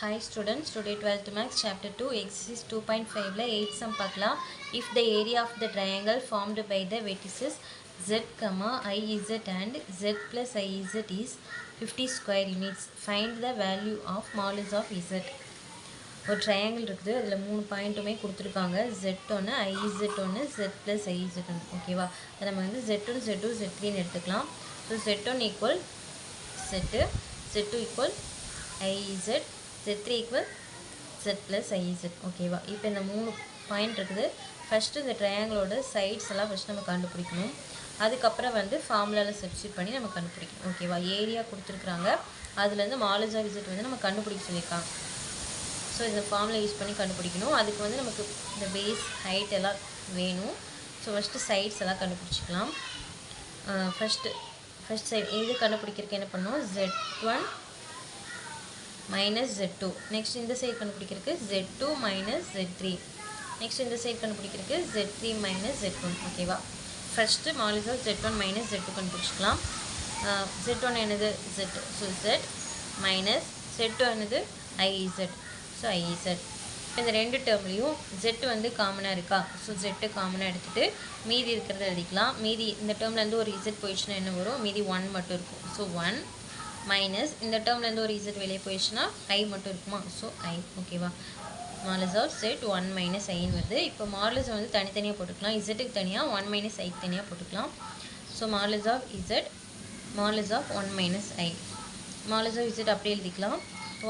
Hi students, today 12th Maths chapter 2 exercise 2.5 la 8 sum பார்க்கலாம். If the area of the triangle formed by the vertices z, iz and z plus iz is 50 square units, find the value of modulus of z. ஒரு triangle இருக்குது, அதில் 3 பாயிண்ட்டுமே கொடுத்துருக்காங்க. z1 iz ஒன்று z plus iz ஒன்று. ஓகேவா, அதை நம்ம வந்து z1 z2 z3ன்னு எடுத்துக்கலாம். So z1 equal z, z2 equal iz, z3 equal z plus iz. ஓகேவா, இப்போ இந்த 3 பாயிண்ட் இருக்குது. ஃபஸ்ட்டு இந்த ட்ரையாங்கிளோட சைட்ஸ் எல்லாம் ஃபஸ்ட்டு நம்ம கண்டுபிடிக்கணும். அதுக்கப்புறம் வந்து ஃபார்முலாவில் சப்ஸ்டியூட் பண்ணி நம்ம கண்டுபிடிக்கணும். ஓகேவா, ஏரியா கொடுத்துருக்குறாங்க, அதுலேருந்து மாலஸ் ஆஃப் இசட் வந்து நம்ம கண்டுபிடிக்க சொல்லியிருக்காங்க. ஸோ இந்த ஃபார்முலா யூஸ் பண்ணி கண்டுபிடிக்கணும். அதுக்கு வந்து நமக்கு இந்த பேஸ் ஹைட் எல்லாம் வேணும். ஸோ ஃபஸ்ட்டு சைட்ஸ் எல்லாம் கண்டுபிடிச்சிக்கலாம். ஃபஸ்ட் சைடு இது கண்டுபிடிக்கிறதுக்கு என்ன பண்ணணும், z1 minus z2. next இந்த சைடு கண்டுபிடிக்கிறதுக்கு z2 minus z3. next இந்த சைடு கண்டுபிடிக்கிறதுக்கு z3 minus z1. ஓகேவா, first modulus of z1 minus z2 கண்டுபிடிச்சிக்கலாம். z1 என்னது z, so z minus z2 என்னது iz, ஸோ iz. இந்த ரெண்டு டேர்ம்லேயும் z வந்து காமனாக இருக்கா, ஸோ z காமனாக எடுத்துகிட்டு மீதி இருக்கிறத எழுதிக்கலாம். மீதி இந்த டேர்ம்லேருந்து ஒரு z போயிடுச்சுன்னா என்ன வரும், மீதி 1 மட்டும் இருக்கும். ஸோ 1 மைனஸ் இந்த டேர்ம்லேருந்து ஒரு z வெளியே போயிடுச்சுன்னா i மட்டும் இருக்குமா, ஸோ i. ஓகேவா, மாலஸ் ஆஃப் z 1 மைனஸ் ஐன்னு வருது. இப்போ மாலஸ் வந்து தனித்தனியாக போட்டுக்கலாம், இசட்டுக்கு தனியாக 1 மைனஸ் ஐக்கு தனியாக போட்டுக்கலாம். So modulus of z modulus of 1 minus i, modulus of z அப்படியே எழுதிக்கலாம்.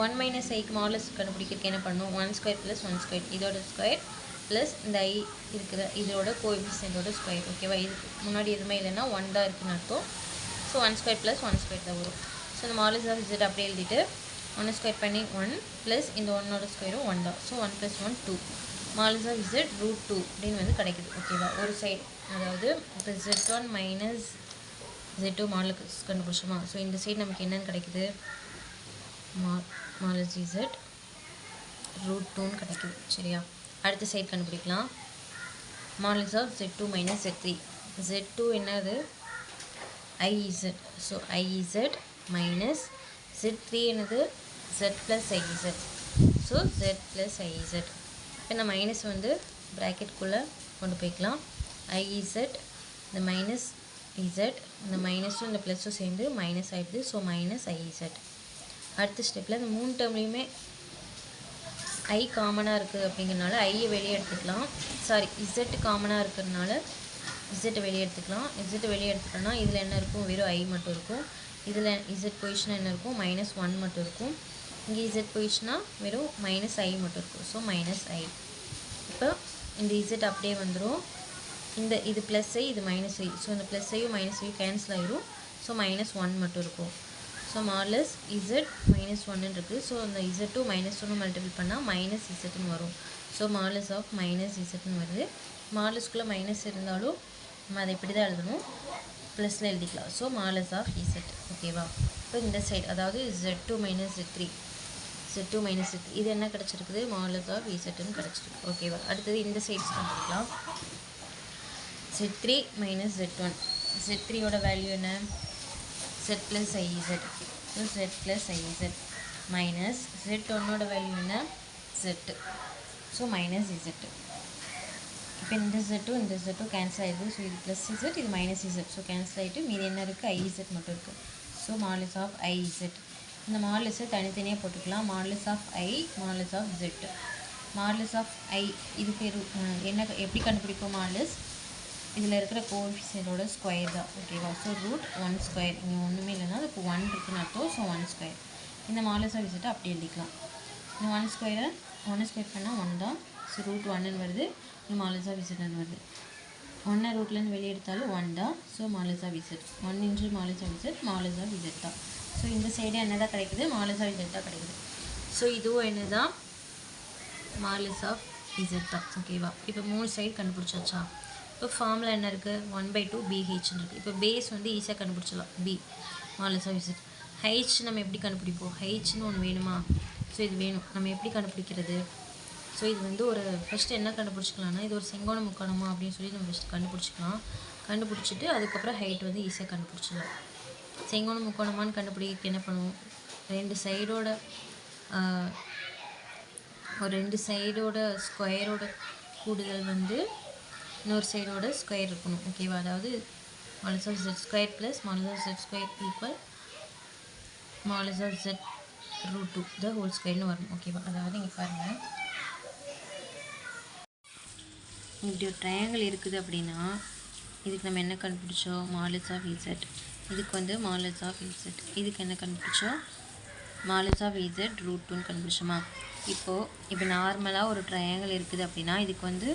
1 மைனஸ் ஐக்கு மாலஸ் கண்டுபிடிக்கிறதுக்கு என்ன பண்ணணும், 1 ஸ்கொயர் ப்ளஸ் 1 ஸ்கொயர், இதோட ஸ்கொயர் ப்ளஸ் இந்த ஐ இருக்கிற இதோட கோஎஃபிஷியன்ட்டோட ஸ்கொயர். ஓகேவா, இதுக்கு முன்னாடி எதுவுமே இல்லைன்னா 1 தான் இருக்குன்னு அர்த்தம். ஸோ 1 ஸ்கொயர் ப்ளஸ் 1 ஸ்கொயர் தான் வரும். ஸோ இந்த மாலஸ் ஆஃப் z அப்படியே எழுதிட்டு 1 ஸ்கொயர் பண்ணி 1 ப்ளஸ் இந்த 1ஓட ஸ்கொயரும் 1 தான். ஸோ 1 + 1 2, மாலஸ் ஆஃப் z √2 அப்படின்னு வந்து கிடைக்குது. ஓகேவா, ஒரு சைடு அதாவது இப்போ z1 மைனஸ் z2 மாலஸ் கண்டுபிடிச்சோமா, ஸோ இந்த சைடு நமக்கு என்னென்னு கிடைக்குது, மாலஸ் z √2ன்னு கிடைக்குது. சரியா, அடுத்த சைடு கண்டுபிடிக்கலாம். மாலஸ் of z2 minus z3, z2 என்னது iz, so iz minus z3 என்னது z plus iz, so z plus iz. இப்போ இந்த மைனஸ் வந்து ப்ராக்கெட்குள்ளே கொண்டு போய்க்கலாம். iz இந்த மைனஸ் z, இந்த மைனஸும் இந்த ப்ளஸும் சேர்ந்து மைனஸ் ஆகிடுது. So minus iz. அடுத்த ஸ்டெப்பில் இந்த 3 டேர்ம்லேயுமே i காமனாக இருக்குது அப்படிங்கிறனால ஐயை வெளியே எடுத்துக்கலாம். சாரி, z காமனாக இருக்கிறதுனால z வெளியே எடுத்துக்கலாம். z வெளியே எடுத்துட்டோன்னா இதில் என்ன இருக்கும், வெறும் i மட்டும் இருக்கும். இதில் z போயிடுச்சுன்னா என்ன இருக்கும், -1 மட்டும் இருக்கும். இங்கே z போயிடுச்சுன்னா வெறும் -i மட்டும் இருக்கும். So -i. இப்போ இந்த z அப்படியே வந்துடும். இது +i, இது -i. ஸோ இந்த +iயும் -iயும் கேன்சல் ஆகிடும். ஸோ -1 மட்டும் இருக்கும். ஸோ மாலஸ் z -1 இருக்குது. ஸோ அந்த z2 -1 மல்டிபிள் பண்ணால் -zன்னு வரும். ஸோ மாலஸ் ஆஃப் -zன்னு வருது. மாலஸ்குள்ளே மைனஸ் இருந்தாலும் நம்ம அதை இப்படி தான் எழுதணும், ப்ளஸில் எழுதிக்கலாம். So modulus of z. ஓகேவா, இப்போ இந்த சைடு அதாவது z2 minus z3, z2 minus z3 இது என்ன கிடச்சிருக்குது, மாலஸ் ஆஃப் zன்னு கிடச்சிருக்கு. ஓகேவா, அடுத்தது இந்த சைட்ஸ் கண்டுபிடிக்கலாம். z3 மைனஸ் z1, z3யோட வேல்யூ என்ன, z plus iz, so z plus iz minus z1ஓட வேல்யூ என்ன, z, ஸோ மைனஸ் z. இப்போ இந்த z2 கேன்சல் ஆகிடுது. ஸோ இது ப்ளஸ் z, இது மைனஸ் z. ஸோ கேன்சல் ஆகிட்டு மீதி என்ன இருக்குது, iz மட்டும் இருக்குது. So modulus of iz. இந்த மாலஸை தனித்தனியாக போட்டுக்கலாம். Modulus of i modulus of z. Modulus of i இது பேர் என்ன, எப்படி கண்டுபிடிப்போம், மாலஸ் இதில் இருக்கிற கோஎஃபிஷியன்ட்டோட ஸ்கொயர் தான். ஓகேவா, ஸோ √1 ஸ்கொயர், இங்கே ஒன்றுமே இல்லைன்னா அதுக்கு 1 இருக்குன்னு அர்த்தம். So 1 square. இந்த மாலஸ் ஆஃப் z அப்படி எழுதிக்கலாம். இந்த 1 ஸ்கொயர் பண்ணால் 1 தான். ஸோ √1ன்னு வருது. இந்த மாலஸ் ஆஃப் z வருது. 1 ரூட்லேருந்து வெளியே எடுத்தாலும் 1 தான். So modulus of z 1 into modulus of z modulus of z தான். ஸோ இந்த சைடு என்ன தான் கிடைக்குது, மாலஸ் ஆஃப் z தான் கிடைக்குது. ஸோ இதுவும் என்ன தான், மாலஸ் ஆஃப் z தான். ஓகேவா, இப்போ 3 சைடு கண்டுபிடிச்சாச்சா. இப்போ ஃபார்முலா என்ன இருக்குது, 1/2 BHன்னு இருக்குது. இப்போ பேஸ் வந்து ஈஸியாக கண்டுபிடிச்சிடலாம், b மாலஸ் ஆஃப் z. h நம்ம எப்படி கண்டுபிடிப்போம், hன்னு ஒன்று வேணுமா, ஸோ இது வேணும். நம்ம எப்படி கண்டுபிடிக்கிறது, ஸோ இது வந்து ஒரு ஃபஸ்ட்டு என்ன கண்டுபிடிச்சிக்கலாம்னா, இது ஒரு செங்கோண முக்கோணமா அப்படின்னு சொல்லி நம்ம ஃபஸ்ட்டு கண்டுபிடிச்சிக்கலாம். கண்டுபிடிச்சிட்டு அதுக்கப்புறம் ஹைட் வந்து ஈஸியாக கண்டுபிடிச்சிடலாம். செங்கோண முக்கோணமான்னு கண்டுபிடிக்க என்ன பண்ணுவோம், ரெண்டு சைடோட ஒரு ரெண்டு சைடோட ஸ்கொயரோட கூடுதல் வந்து இன்னொரு சைடோட ஸ்கொயர் இருக்கணும். ஓகேவா? அதாவது modulus of z square plus modulus of z square equal modulus of z root 2 the whole ஸ்கொயர்னு வரும். ஓகேவா? அதாவது இங்கே பாருங்கள், இப்படி ஒரு ட்ரையாங்கிள் இருக்குது அப்படின்னா இதுக்கு நம்ம என்ன கண்டுபிடிச்சோம்? Modulus of z. இதுக்கு வந்து மாடுலஸ் ஆஃப் z. இதுக்கு என்ன கண்டுபிடிச்சோம்? மாடுலஸ் ஆஃப் z ரூட் 2ன்னு கண்டுபிடிச்சோமா? இப்போ நார்மலாக ஒரு ட்ரையாங்கிள் இருக்குது அப்படின்னா இதுக்கு வந்து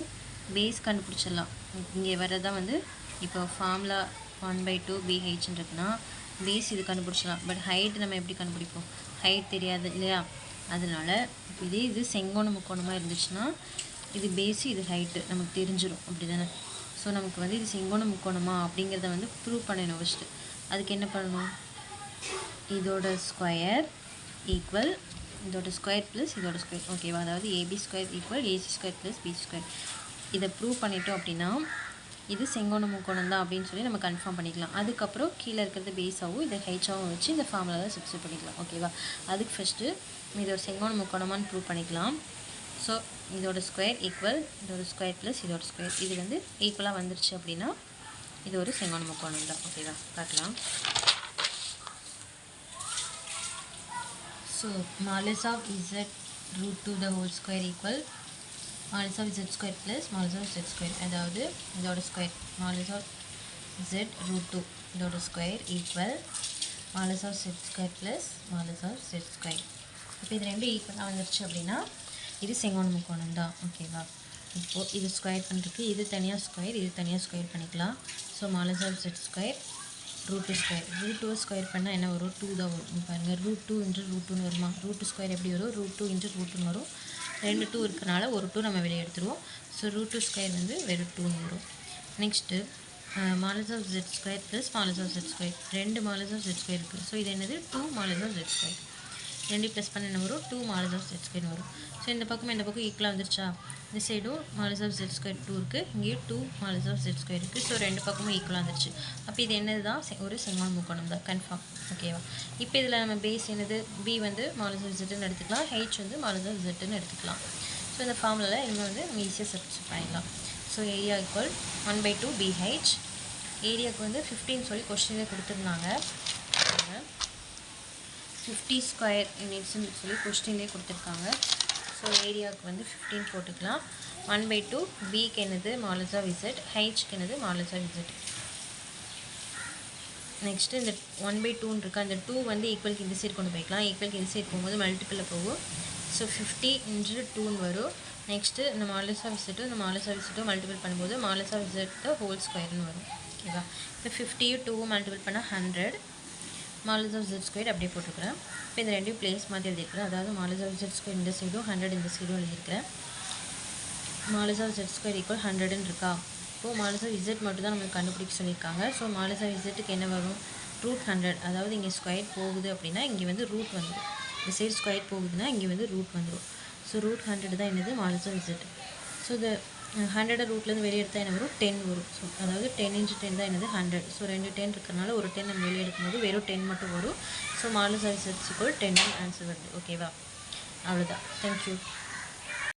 பேஸ் கண்டுபிடிச்சிடலாம். இங்கே வரதான் வந்து இப்போ ஃபார்முலா 1/2 BH இருக்குன்னா பேஸ் இது கண்டுபிடிச்சிடலாம். பட் ஹைட் நம்ம எப்படி கண்டுபிடிப்போம்? ஹைட் தெரியாது இல்லையா? அதனால இப்போ இது செங்கோண முக்கோணமாக இருந்துச்சுன்னா இது பேஸு, இது ஹைட்டு நமக்கு தெரிஞ்சிடும். அப்படி தானே? ஸோ நமக்கு வந்து இது செங்கோண முக்கோணமா அப்படிங்கிறத வந்து ப்ரூவ் பண்ணணும் ஃபஸ்ட்டு. அதுக்கு என்ன பண்ணணும்? இதோட ஸ்கொயர் ஈக்குவல் இதோட ஸ்கொயர் ப்ளஸ் இதோட ஸ்கொயர். ஓகேவா? அதாவது AB square equal AC square plus BC square. இதை ப்ரூவ் பண்ணிட்டோம் அப்படின்னா இது செங்கோண முக்கோணம் தான் அப்படின்னு சொல்லி நம்ம கன்ஃபார்ம் பண்ணிக்கலாம். அதுக்கப்புறம் கீழே இருக்கிறது பேஸாகவும் இதை ஹைச்சாகவும் வச்சு இந்த ஃபார்முலா தான் சப்ஸ்டிட் பண்ணிக்கலாம். ஓகேவா? அதுக்கு ஃபஸ்ட்டு இது ஒரு செங்கோண முக்கோணமானு ப்ரூவ் பண்ணிக்கலாம். ஸோ இதோட ஸ்கொயர் ஈக்குவல் இதோட ஸ்கொயர் ப்ளஸ் இதோட ஸ்கொயர். இது வந்து ஈக்குவலாக வந்துருச்சு அப்படின்னா இது ஒரு செங்கோண முக்கோணம் தான். ஓகேவா? பார்க்கலாம். So modulus of z root 2 the whole square equal modulus of z square plus modulus of z square. அதாவது இதோட square modulus of z root 2 இதோட square equal modulus of z square plus modulus of z square. இப்போ இது ரெண்டும் ஈக்குவலாக வந்துருச்சு அப்படின்னா இது செங்கோண முக்கோணம் தான். ஓகேவா? இப்போது இது ஸ்கொயர் பண்ணுறதுக்கு இது தனியாக ஸ்கொயர், இது தனியாக ஸ்கொயர் பண்ணிக்கலாம். So modulus of z square root 2 square. Root 2 square பண்ணால் என்ன வரும்? 2 தான் வரும். பாருங்கள், ரூட் 2 இன்ட்டு ரூட் 2ன்னு வருமா? ரூட் ஸ்கொயர் எப்படி வரும்? ரூட் 2 இன்ட்டு ரூட் 2ன்னு வரும். 2 2 இருக்கனால ஒரு 2 நம்ம வெளியே எடுத்துருவோம். ஸோ ரூட் 2 ஸ்கொயர் வந்து வெறும் 2ன்னு வரும். Next modulus of z square plus modulus of z square. ரெண்டு மாடுலஸ் ஆஃப் z ஸ்கொயர் இருக்குது. ஸோ இது என்னது? 2 மாடுலஸ் ஆஃப் z ஸ்கொயர். ரெண்டு ப்ளஸ் பண்ண என்ன வரும்? 2 மாடுலஸ் ஆஃப் z ஸ்கொயர் வரும். ஸோ இந்த பக்கம் ஈக்குவலாக வந்துருச்சா? இந்த சைடும் மாடுலஸ் ஆஃப் z ஸ்கொயர் 2 இருக்குது, இங்கேயும் 2 மாடுலஸ் ஆஃப் z ஸ்கொயர் இருக்குது. ஸோ ரெண்டு பக்கமும் ஈக்குவலாக வந்துருச்சு. அப்போ இது என்னது தான்? ஒரு செங்கோண முக்கோணம் தான். கன்ஃபார்ம். ஓகேவா? இப்போ இதில் நம்ம பேஸ் என்னது? b வந்து மாடுலஸ் ஆஃப் zன்னு எடுத்துக்கலாம், h வந்து மாடுலஸ் ஆஃப் zன்னு எடுத்துக்கலாம். ஸோ இந்த ஃபார்முலாவில் இன்னும் வந்து நம்ம ஈஸியாக சப்ஸ்டிட் பண்ணிடலாம். So area equal 1/2 BH. ஏரியாவுக்கு வந்து 15 சொல்லி கொஸ்டினில் கொடுத்துருந்தாங்க. 50 ஸ்கொயர் யூனிட்ஸ்ன்னு சொல்லி கொஸ்டின்லேயே கொடுத்துருக்காங்க. ஸோ ஏரியாவுக்கு வந்து 15 போட்டுக்கலாம். 1/2 பிக்கு என்னது? Modulus of z. ஹைச்க்கு என்னது? Modulus of z. நெக்ஸ்ட்டு இந்த 1/2ன்னு இருக்கா, அந்த 2 வந்து ஈக்குவலுக்கு இந்த சைடு கொண்டு போய்க்கலாம். ஈக்குவலுக்கு இந்த சைடு போகும்போது மல்டிப்பிளில் போகும். ஸோ 50 இன்ட்டு 2ன்னு வரும். நெக்ஸ்ட்டு இந்த மாடுலஸ் ஆஃப் z இந்த மாடுலஸ் ஆஃப் z மல்டிபிள் பண்ணும்போது மாடுலஸ் ஆஃப் z ஹோல் ஸ்கொயர்னு வரும். ஓகேவா? இப்போ 50 2 மல்டிபிள் பண்ணால் 100. மாடுலஸ் ஆஃப் z ஸ்கொயர் அப்படியே போட்டுக்கிறேன். இப்போ இந்த ரெண்டையும் பிளேஸ் மாற்றி எழுதியிருக்கிறேன். அதாவது மாடுலஸ் ஆஃப் z ஸ்கொயர் இந்த சைடும் 100 இந்த சைடும் எழுதியிருக்கிறேன். Modulus of z square equal 100ன்னு இருக்கா? இப்போது மாடுலஸ் ஆஃப் z மட்டும் தான் நமக்கு கண்டுபிடிக்க சொல்லியிருக்காங்க. ஸோ மாடுலஸ் ஆஃப் zக்கு என்ன வரும்? ரூட் 100. அதாவது இங்கே ஸ்கொயர் போகுது அப்படின்னா இங்கே வந்து ரூட் வந்துடும். இந்த சைடு ஸ்கொயர் போகுதுன்னா இங்கே வந்து ரூட் வந்துடும். ஸோ ரூட் 100 தான் என்னது? Modulus of z. ஸோ இந்த 100 ரூட்லேருந்து வெளியே எடுத்தால் என்ன வரும்? 10 வரும். ஸோ அதாவது 10 × 10 தான் என்னது? 100. ஸோ 2 10 இருக்கிறனால ஒரு 10 நம்ம வெளியே எடுக்கும்போது வெறும் 10 மட்டும் வரும். So modulus of z equal 10 answer வருது. ஓகேவா? அவ்வளோதான். தேங்க்யூ.